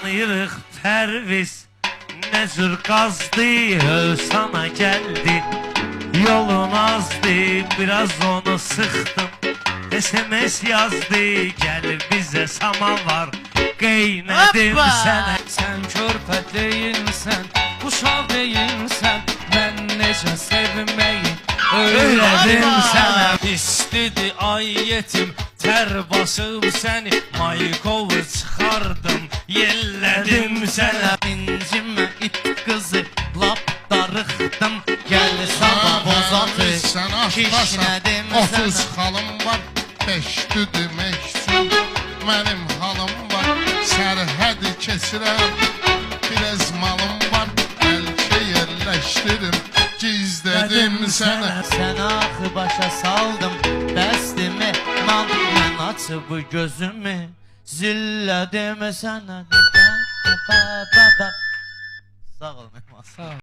tanıyırıq Pərviz nə cür qazdı, sana gəldi. Yolun azdı, biraz onu sıxdım. SMS yazdı, gəl bizə samavar qeynədim sənə. Sən körpə deyilsən, uşaq deyilsən, mən necə sevməyi öyrədim sənə. İstidi ay yetim, tər basıb səni, Maykov çıxardım, yellədim sənə. İncimə it qızı, lap darıxdım, gəl sabah bozatı, kişnədim sənə. 30 xalım var, 5 demək üçün mənim halım var. Sərhədi keçirəm, biraz malım var, bəlkə yerləşdirim, gizlədim sənə. Səni axı başa saldım, bəsdimi man, mən açıb gözümü, zillədim sənə. Sağ ol, Mehman.